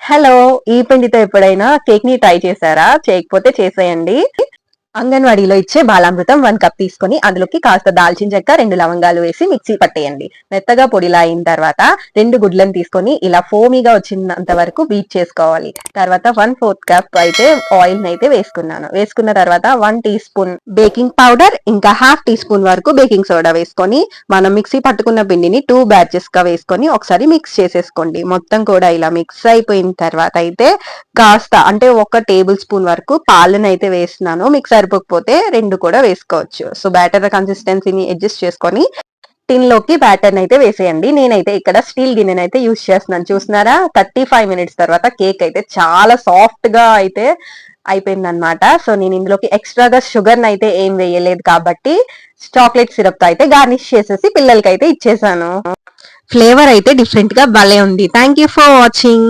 Hello! ఈ పిండితో ఎప్పుడైనా కేక్‌ని ట్రై చేశారా? చేయకపోతే చేసేయండి. అంగన్వాడీలో ఇచ్చే బాలామృతం 1 కప్ తీసుకొని అందులోకి కాస్త దాల్చిన చెక్క, 2 లవంగాలు వేసి మిక్సీ పట్టేయండి. మెత్తగా పొడిలా అయిన తర్వాత 2 గుడ్లను తీసుకొని ఇలా ఫోమీగా వచ్చినంత వరకు బీట్ చేసుకోవాలి. తర్వాత 1/4 కప్ అయితే ఆయిల్‌నైతే వేసుకున్నాను. వేసుకున్న తర్వాత 1 టీ స్పూన్ బేకింగ్ పౌడర్, ఇంకా హాఫ్ టీ స్పూన్ వరకు బేకింగ్ సోడా వేసుకొని, మనం మిక్సీ పట్టుకున్న పిండిని 2 బ్యాచెస్‌గా వేసుకొని ఒకసారి మిక్స్ చేసేసుకోండి. మొత్తం కూడా ఇలా మిక్స్ అయిపోయిన తర్వాత అయితే కాస్త అంటే ఒక టేబుల్ స్పూన్ వరకు పాలనైతే వేస్తున్నాను. మీకు సరిపోకపోతే 2 కూడా వేసుకోవచ్చు. సో, బ్యాటర్ కన్సిస్టెన్సీని అడ్జస్ట్ చేసుకొని టిన్‌లోకి బ్యాటర్‌ని అయితే వేసేయండి. నేనైతే ఇక్కడ స్టీల్ గిన్నెనైతే యూజ్ చేస్తున్నాను. చూస్తున్నారా? 35 మినిట్స్ తర్వాత కేక్ అయితే చాలా సాఫ్ట్‌గా అయితే అయిపోయిందనమాట. సో, నేను ఇందులోకి ఎక్స్‌ట్రాగా షుగర్‌నైతే ఏం వేయలేదు కాబట్టి చాక్లేట్ సిరప్‌తో అయితే గార్నిష్ చేసేసి పిల్లలకైతే ఇచ్చేసాను. ఫ్లేవర్ అయితే డిఫరెంట్‌గా భలే ఉంది. Thank you for watching.